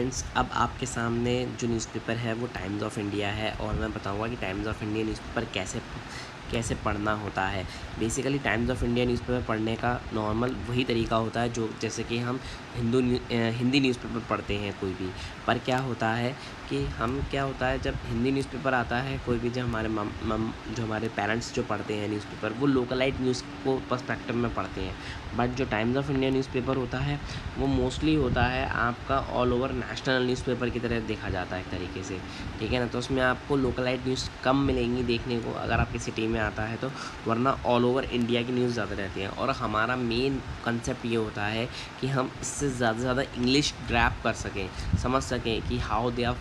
Friends, अब आपके सामने जो न्यूज़पेपर है वो टाइम्स ऑफ इंडिया है और मैं बताऊंगा कि टाइम्स ऑफ इंडिया न्यूज़पेपर कैसे कैसे पढ़ना होता है। Basically times of India newspaper पढ़ने का नॉर्मल वही तरीका होता है जो जैसे कि हम हिंदी न्यूज़पेपर पढ़ते हैं कोई भी। पर क्या होता है कि हम क्या होता है जब हिंदी न्यूज़पेपर आता है कोई भी, जब हमारे जो हमारे पेरेंट्स जो पढ़ते हैं न्यूज़पेपर वो लोकलाइट न्यूज़ को पर्सपेक्टिव में पढ़ते हैं। बट जो टाइम्स ऑफ इंडिया न्यूज़पेपर होता है वो मोस्टली होता है आपका ऑल ओवर नेशनल न्यूज़पेपर की तरह देखा जाता है एक तरीके से, ठीक है ना। तो उसमें आपको लोकलाइट न्यूज़ कम मिलेंगी देखने को अगर आपकी सिटी में आता है तो, वरना ऑल ओवर इंडिया की न्यूज़ ज़्यादा रहती है। और हमारा मेन कंसेप्ट ये होता है कि हम इससे ज़्यादा से ज़्यादा इंग्लिश ग्रैप कर सकें, समझ सकें कि how they are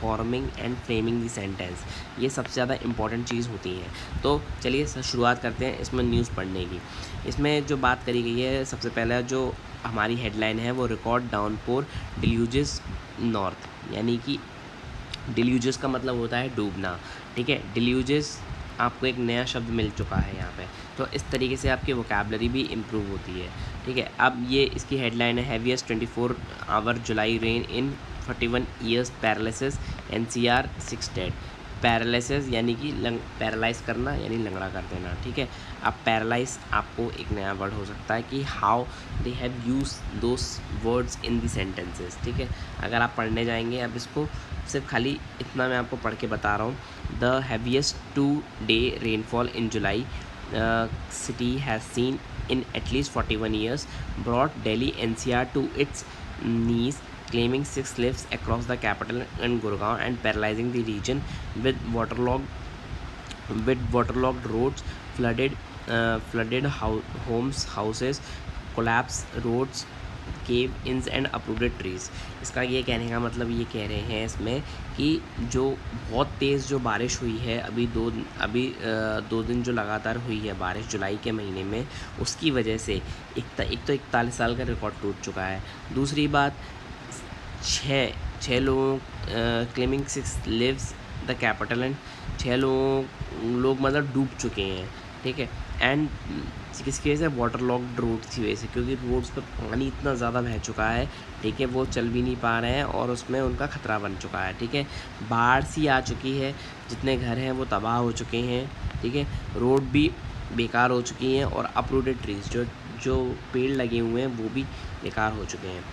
forming and framing the sentence. ये सबसे ज़्यादा इंपॉर्टेंट चीज़ होती है। तो चलिए शुरुआत करते हैं इसमें न्यूज़ पढ़ने की। इसमें जो बात करी गई है, सबसे पहला जो हमारी हेडलाइन है वो रिकॉर्ड डाउनपोर डिल्यूजेस नॉर्थ, यानी कि डिल्यूजेस का मतलब होता है डूबना, ठीक है। डिल्यूजेस आपको एक नया शब्द मिल चुका है यहाँ पे, तो इस तरीके से आपकी वोकैबलरी भी इम्प्रूव होती है, ठीक है। अब ये इसकी हेडलाइन है heaviest 24 hour July rain in 41 years paralysis NCR 6 dead. Paralysis यानी कि पैरालाइज करना यानी लंगड़ा कर देना, ठीक है। अब पैरालाइज आपको एक नया वर्ड हो सकता है कि how they have use those words in the sentences, ठीक है। अगर आप पढ़ने जाएंगे, अब इसको सिर्फ खाली इतना मैं आपको पढ़ के बता रहा हूँ। The heaviest 2-day rainfall in July city has seen in at least 41 years brought Delhi NCR to its knees, claiming 6 lives across the capital and Gurgaon and paralyzing the region with waterlogged roads, flooded houses, collapsed roads, केव इंस and अप्रूडेड trees. इसका ये कहने का मतलब ये कह रहे हैं इसमें कि जो बहुत तेज़ जो बारिश हुई है अभी 2 दिन जो लगातार हुई है बारिश जुलाई के महीने में, उसकी वजह से एक तो 41 साल का रिकॉर्ड टूट चुका है। दूसरी बात, छः लोगों claiming 6 lives the capital and 6 लोग मतलब डूब चुके हैं, ठीक है। एंड किसकी वजह से? वाटर लॉक्ड रोड की वजह से, क्योंकि रोड्स पर पानी इतना ज़्यादा बह चुका है, ठीक है, वो चल भी नहीं पा रहे हैं और उसमें उनका खतरा बन चुका है, ठीक है। बाढ़ सी आ चुकी है, जितने घर हैं वो तबाह हो चुके हैं, ठीक है। रोड भी बेकार हो चुकी हैं और अपरूडेड ट्रीज़ जो पेड़ लगे हुए हैं वो भी बेकार हो चुके हैं।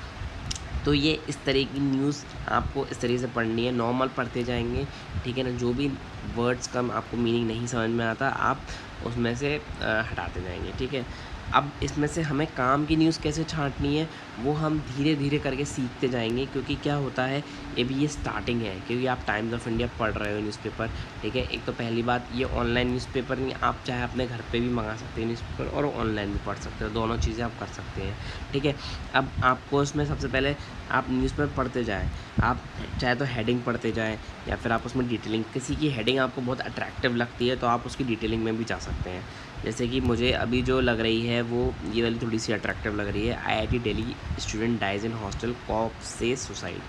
तो ये इस तरह की न्यूज़ आपको इस तरीके से पढ़नी है, नॉर्मल पढ़ते जाएंगे, ठीक है ना। जो भी वर्ड्स का आपको मीनिंग नहीं समझ में आता आप उसमें से हटाते जाएंगे, ठीक है। अब इसमें से हमें काम की न्यूज़ कैसे छाँटनी है वो हम धीरे धीरे करके सीखते जाएंगे, क्योंकि क्या होता है ये स्टार्टिंग है, क्योंकि आप टाइम्स ऑफ इंडिया पढ़ रहे हो न्यूज़पेपर, ठीक है। एक तो पहली बात, ये ऑनलाइन न्यूज़पेपर नहीं, आप चाहे अपने घर पे भी मंगा सकते हैं न्यूज़पेपर और ऑनलाइन भी पढ़ सकते हो, दोनों चीज़ें आप कर सकते हैं, ठीक है। अब आपको इसमें सबसे पहले आप न्यूज़पेपर पढ़ते जाएँ, आप चाहे तो हेडिंग पढ़ते जाएँ या फिर आप उसमें डिटेलिंग, किसी की हेडिंग आपको बहुत अट्रैक्टिव लगती है तो आप उसकी डिटेलिंग में भी जा सकते हैं। जैसे कि मुझे अभी जो लग रही है वो ये वाली थोड़ी सी अट्रैक्टिव लग रही है, IIT Delhi student dies in hostel cop से सुसाइड,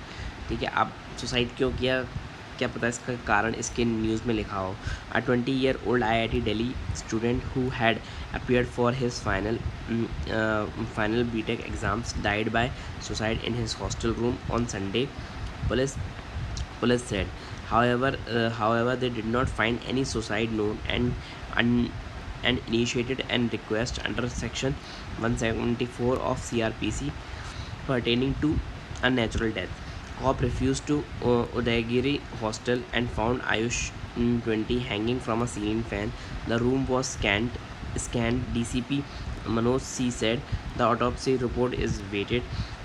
ठीक है। अब सुसाइड क्यों किया, क्या पता इसका कारण इसके न्यूज़ में लिखा हो। अ 20-year-old IIT Delhi student who had appeared for his final BTech exams died by suicide in his hostel room on Sunday, police said. However, they did not find any suicide note and initiated an request under Section 174 of CRPC pertaining to unnatural death. Cop refused to Udaigiri hostel and found Ayush 20 hanging from a ceiling fan. The room was scanned. DCP Manoj C said the autopsy report is waited.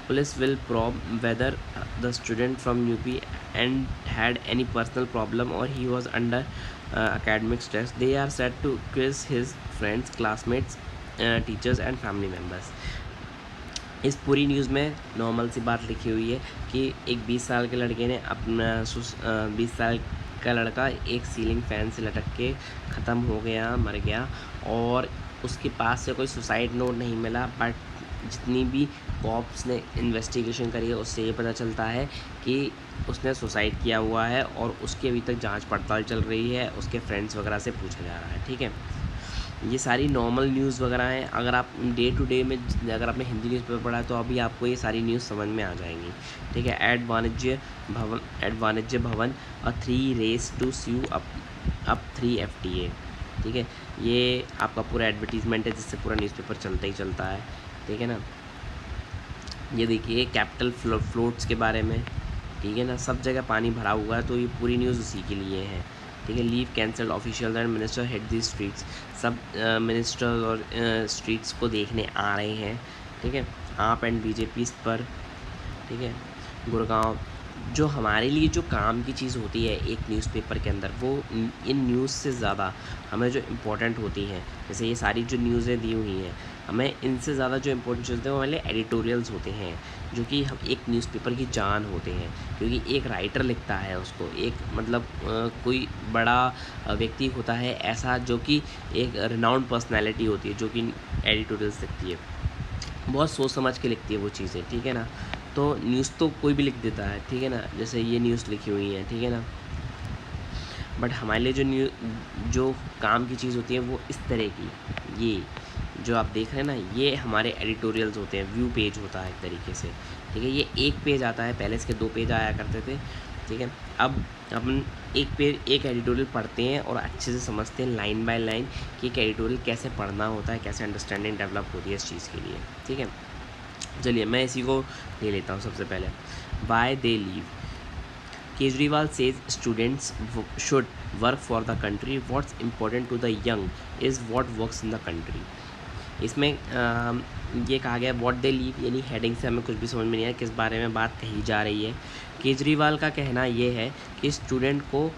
Police will probe whether the student from UP and had any personal problem or he was under academic stress. They are set to quiz his friends, classmates, teachers and family members. इस पूरी news में normal सी बात लिखी हुई है कि एक 20 साल के लड़के ने अपना 20 साल का लड़का एक सीलिंग फ़ैन से लटक के ख़त्म हो गया, मर गया, और उसके पास से कोई सुसाइड नोट नहीं मिला। बट जितनी भी कॉप्स ने इन्वेस्टिगेशन करी है उससे ये पता चलता है कि उसने सुसाइड किया हुआ है और उसकी अभी तक जांच पड़ताल चल रही है, उसके फ्रेंड्स वगैरह से पूछा जा रहा है, ठीक है। ये सारी नॉर्मल न्यूज़ वगैरह हैं। अगर आप डे टू डे में अगर आपने हिंदी न्यूज़पेपर पढ़ा है तो अभी आपको ये सारी न्यूज़ समझ में आ जाएंगी, ठीक है। एट वाणिज्य भवन और 3 race to sew up 3 FTA, ठीक है। ये आपका पूरा एडवर्टीजमेंट है जिससे पूरा न्यूज़पेपर चलता ही चलता है, ठीक है ना। ये देखिए कैपिटल फ्लोट्स के बारे में, ठीक है ना। सब जगह पानी भरा हुआ है तो ये पूरी न्यूज़ उसी के लिए है, ठीक है। Leave cancelled, official and minister head the streets, सब मिनिस्टर और स्ट्रीट्स को देखने आ रहे हैं, ठीक है। आप एंड बीजेपी पर, ठीक है। गुड़गांव, जो हमारे लिए जो काम की चीज़ होती है एक न्यूज़पेपर के अंदर, वो इन न्यूज़ से ज़्यादा हमें जो इम्पोर्टेंट होती हैं, जैसे ये सारी जो न्यूज़ें दी हुई हैं, हमें इनसे ज़्यादा जो इम्पोर्टेंट चीज़ होते हैं वो हमारे एडिटोरियल्स होते हैं, जो कि हम एक न्यूज़पेपर की जान होते हैं। क्योंकि एक राइटर लिखता है उसको, एक मतलब कोई बड़ा व्यक्ति होता है ऐसा जो कि एक रिनाउंड पर्सनैलिटी होती है जो कि एडिटोरियल्स लिखती है, बहुत सोच समझ के लिखती है वो चीज़ें, ठीक है ना। तो न्यूज़ तो कोई भी लिख देता है, ठीक है ना, जैसे ये न्यूज़ लिखी हुई है, ठीक है ना। बट हमारे लिए जो काम की चीज़ होती है वो इस तरह की, ये जो आप देख रहे हैं ना, ये हमारे एडिटोरियल्स होते हैं, व्यू पेज होता है एक तरीके से, ठीक है। ये एक पेज आता है, पहले इसके 2 पेज आया करते थे, ठीक है। अब अपन एक एडिटोरियल पढ़ते हैं और अच्छे से समझते हैं लाइन बाय लाइन कि एक एडिटोरियल कैसे पढ़ना होता है, कैसे अंडरस्टैंडिंग डेवलप होती है इस चीज़ के लिए, ठीक है। चलिए मैं इसी को ले लेता हूँ सबसे पहले। Why they leave, Kejriwal says students should work for the country, what's important to the young is what works in the country. इसमें ये कहा गया व्हाट दे लीव, यानी हेडिंग से हमें कुछ भी समझ में नहीं आया किस बारे में बात कही जा रही है। केजरीवाल का कहना ये है कि स्टूडेंट को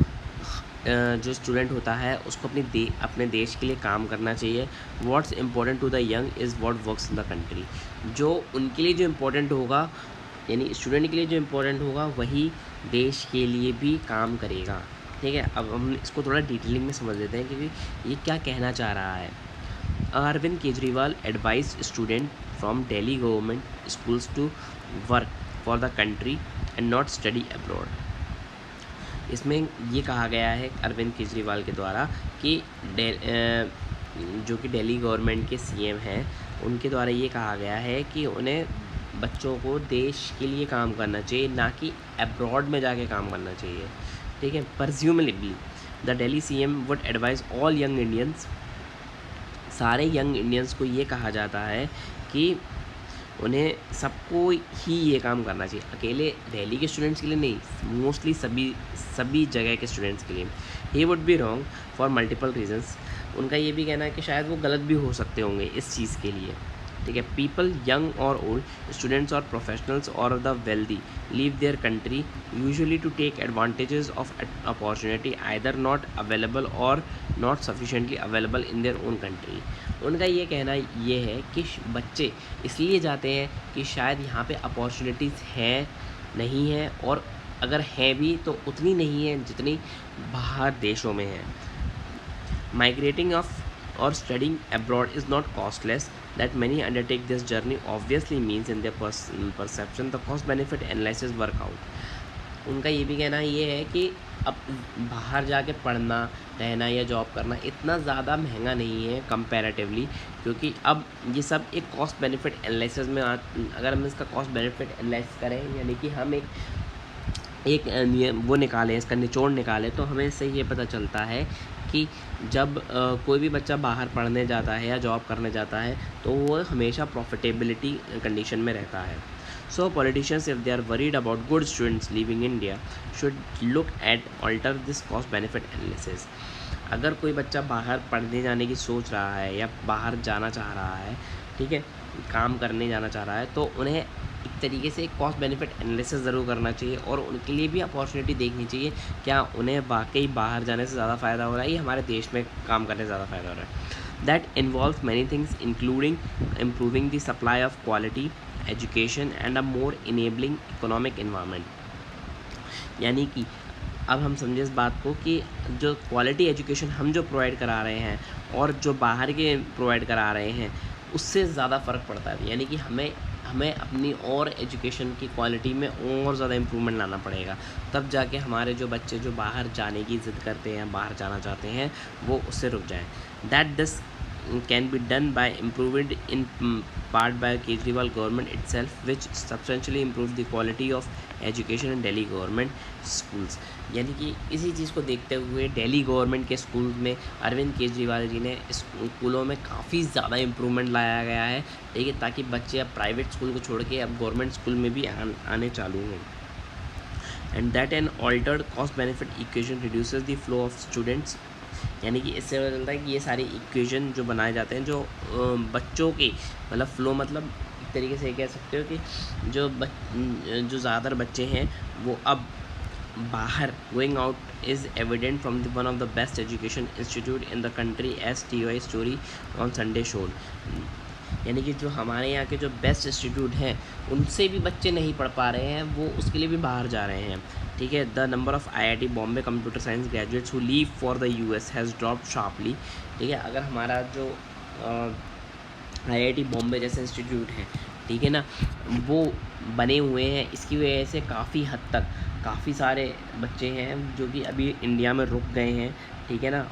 जो स्टूडेंट होता है उसको अपने देश के लिए काम करना चाहिए। What's important to the young is what works in the country, जो उनके लिए जो इम्पोर्टेंट होगा, यानी स्टूडेंट के लिए जो इम्पोर्टेंट होगा वही देश के लिए भी काम करेगा, ठीक है। अब हम इसको थोड़ा डिटेलिंग में समझ लेते हैं क्योंकि ये क्या कहना चाह रहा है। Arvind Kejriwal advise student from Delhi government schools to work for the country and not study abroad. इसमें ये कहा गया है अरविंद केजरीवाल के द्वारा कि जो कि दिल्ली गवर्नमेंट के CM हैं, उनके द्वारा ये कहा गया है कि उन्हें बच्चों को देश के लिए काम करना चाहिए, ना कि अब्रॉड में जाके काम करना चाहिए, ठीक है। Presumably the Delhi CM would advise all young Indians, सारे यंग इंडियंस को ये कहा जाता है कि उन्हें सबको ही ये काम करना चाहिए, अकेले दिल्ली के स्टूडेंट्स के लिए नहीं, मोस्टली सभी जगह के स्टूडेंट्स के लिए। He would be wrong for multiple reasons, उनका ये भी कहना है कि शायद वो गलत भी हो सकते होंगे इस चीज़ के लिए, ठीक है। पीपल यंग और ओल्ड, स्टूडेंट्स और प्रोफेशनल्स और the wealthy leave their country usually to take advantages of opportunity either not available और not sufficiently available in their own country. उनका ये कहना ये है कि बच्चे इसलिए जाते हैं कि शायद यहाँ पे अपॉर्चुनिटीज़ हैं नहीं हैं, और अगर हैं भी तो उतनी नहीं है जितनी बाहर देशों में है। Migrating of or studying abroad is not costless. That many undertake this journey obviously means in their perception the cost benefit analysis work out. उनका ये भी कहना ये है कि अब बाहर जाके पढ़ना, रहना या जॉब करना इतना ज़्यादा महंगा नहीं है कंपैरेटिवली, क्योंकि अब ये सब एक कॉस्ट बेनिफिट एनालिसिस में अगर हम इसका कॉस्ट बेनिफिट एनालाइज करें, यानी कि हम एक वो निकालें, इसका निचोड़ निकालें, तो हमें इससे ये पता चलता है कि जब कोई भी बच्चा बाहर पढ़ने जाता है या जॉब करने जाता है तो वो हमेशा प्रॉफिटेबिलिटी कंडीशन में रहता है। So politicians if they are worried about good students living India should look at alter this cost benefit analysis. अगर कोई बच्चा बाहर पढ़ने जाने की सोच रहा है या बाहर जाना चाह रहा है, ठीक है, काम करने जाना चाह रहा है, तो उन्हें एक तरीके से कॉस्ट बेनिफिट एनालिसिस ज़रूर करना चाहिए और उनके लिए भी अपॉर्चुनिटी देखनी चाहिए, क्या उन्हें वाकई बाहर जाने से ज़्यादा फ़ायदा हो रहा है या हमारे देश में काम करने से ज़्यादा फ़ायदा हो रहा है। That involve many things including improving the supply of quality education and a more enabling economic environment. यानी कि अब हम समझे इस बात को कि जो क्वालिटी एजुकेशन हम जो प्रोवाइड करा रहे हैं और जो बाहर के प्रोवाइड करा रहे हैं उससे ज़्यादा फ़र्क पड़ता है, यानी कि हमें अपनी और एजुकेशन की क्वालिटी में और ज़्यादा इम्प्रूवमेंट लाना पड़ेगा, तब जाके हमारे जो बच्चे जो बाहर जाने की ज़िद करते हैं, बाहर जाना चाहते हैं, वो उससे रुक जाएं। That this can be done by improved in part by Kejriwal government itself, which substantially improves the quality of education in Delhi government schools। यानी कि इसी चीज़ को देखते हुए दिल्ली गवर्नमेंट के स्कूल में अरविंद केजरीवाल जी ने स्कूलों में काफ़ी ज़्यादा इम्प्रूवमेंट लाया गया है, ठीक है, ताकि बच्चे अब प्राइवेट स्कूल को छोड़ के अब गवर्नमेंट स्कूल में भी आने चालू हैं। And that an altered cost benefit equation reduces the flow of students. यानी कि इससे पता चलता है कि ये सारे इक्वेशन जो बनाए जाते हैं, जो बच्चों के मतलब फ्लो, मतलब एक तरीके से कह सकते हो कि जो ज़्यादातर बच्चे हैं वो अब बाहर going out is evident from the one of the best education institute in the country S TY story on Sunday showed. यानी कि जो हमारे यहाँ के जो बेस्ट इंस्टीट्यूट हैं उनसे भी बच्चे नहीं पढ़ पा रहे हैं, वो उसके लिए भी बाहर जा रहे हैं, ठीक है। The number of IIT Bombay computer science graduates who leave for the US has dropped sharply, ठीक है। अगर हमारा जो IIT बॉम्बे जैसे इंस्टीट्यूट हैं, ठीक है ना, वो बने हुए हैं, इसकी वजह से काफ़ी हद तक काफ़ी सारे बच्चे हैं जो कि अभी इंडिया में रुक गए हैं, ठीक है ना,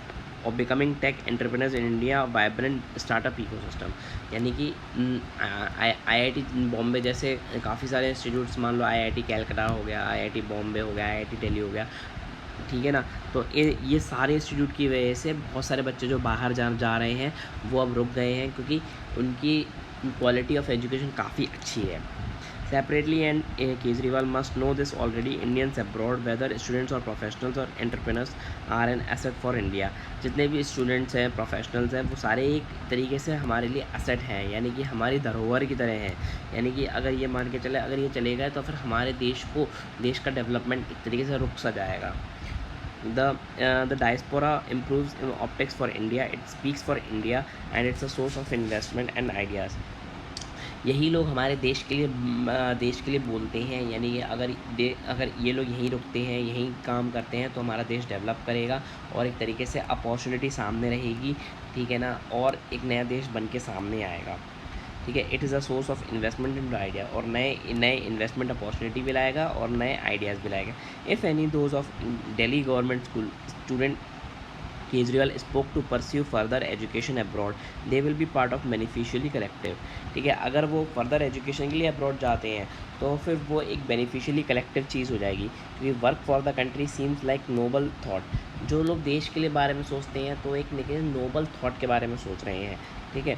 और becoming tech entrepreneurs in India vibrant startup ecosystem. यानी कि IIT बॉम्बे जैसे काफ़ी सारे इंस्टीट्यूट्स, मान लो IIT कैलकाटा हो गया, IIT बॉम्बे हो गया, IIT दिल्ली हो गया, ठीक है ना, तो ये सारे इंस्टीट्यूट की वजह से बहुत सारे बच्चे जो बाहर जा रहे हैं वो अब रुक गए हैं, क्योंकि उनकी क्वालिटी ऑफ एजुकेशन काफ़ी अच्छी है। Separately, and Kejriwal must know this already, Indians abroad, whether students or professionals or entrepreneurs, are an asset for India। जितने भी स्टूडेंट्स हैं, प्रोफेशनल्स हैं, वो सारे एक तरीके से हमारे लिए एसेट हैं, यानी कि हमारी धरोहर की तरह हैं। यानी कि अगर ये मान के चले, अगर ये चले गए तो फिर हमारे देश का डेवलपमेंट एक तरीके से रुक सा जाएगा। The diaspora improves optics for India, it speaks for India, and it's a source of investment and ideas। यही लोग हमारे देश के लिए बोलते हैं, यानी कि अगर ये लोग यहीं रुकते हैं, यहीं काम करते हैं, तो हमारा देश डेवलप करेगा और एक तरीके से अपॉर्चुनिटी सामने रहेगी, ठीक है ना, और एक नया देश बन के सामने आएगा, ठीक है। It is a source of investment in idea, और नए इन्वेस्टमेंट अपॉर्चुनिटी भी लाएगा और नए आइडियाज़ भी लाएगा। If any those of Delhi government school student Kejriwal spoke to pursue further education abroad, they will be part of beneficially collective, ठीक है। अगर वो फर्दर एजुकेशन के लिए अब्रॉड जाते हैं तो फिर वो एक बेनिफिशियली कलेक्टिव चीज़ हो जाएगी, क्योंकि work for the country seems like noble thought. जो लोग देश के लिए बारे में सोचते हैं तो एक नोबल थॉट के बारे में सोच रहे हैं, ठीक है,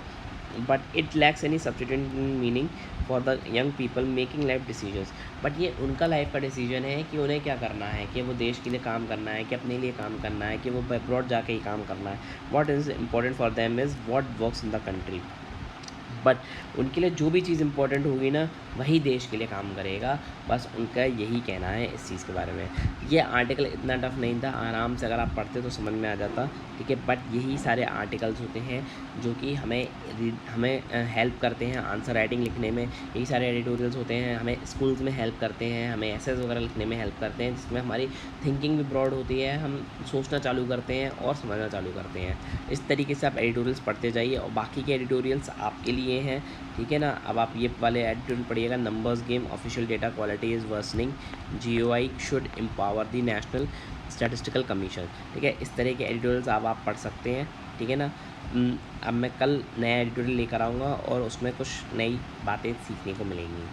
but it lacks any substitute meaning for the young people making life decisions. But ये उनका लाइफ का डिसीजन है कि उन्हें क्या करना है, कि वो देश के लिए काम करना है, कि अपने लिए काम करना है, कि वो अब्रॉड जाके ही काम करना है। What is important for them is what works in the country. But उनके लिए जो भी चीज़ इंपॉर्टेंट होगी ना, वही देश के लिए काम करेगा, बस उनका यही कहना है इस चीज़ के बारे में। ये आर्टिकल इतना टफ नहीं था, आराम से अगर आप पढ़ते तो समझ में आ जाता, ठीक है। बट यही सारे आर्टिकल्स होते हैं जो कि हमें हेल्प करते हैं आंसर राइटिंग लिखने में। यही सारे एडिटोरियल्स होते हैं, हमें स्कूल्स में हेल्प करते हैं, हमें एसेस वगैरह लिखने में हेल्प करते हैं, जिसमें हमारी थिंकिंग भी ब्रॉड होती है, हम सोचना चालू करते हैं और समझना चालू करते हैं। इस तरीके से आप एडिटोरियल्स पढ़ते जाइए, और बाकी के एडिटोरियल्स आपके लिए हैं, ठीक है ना। अब आप ये वाले एडिटोरियल पढ़िएगा, numbers game, official data quality is worsening, GOI should empower the national statistical commission, ठीक है। इस तरह के एडिटोरियल्स आप पढ़ सकते हैं, ठीक है ना। अब मैं कल नया एडिटोरियल लेकर आऊँगा और उसमें कुछ नई बातें सीखने को मिलेंगी।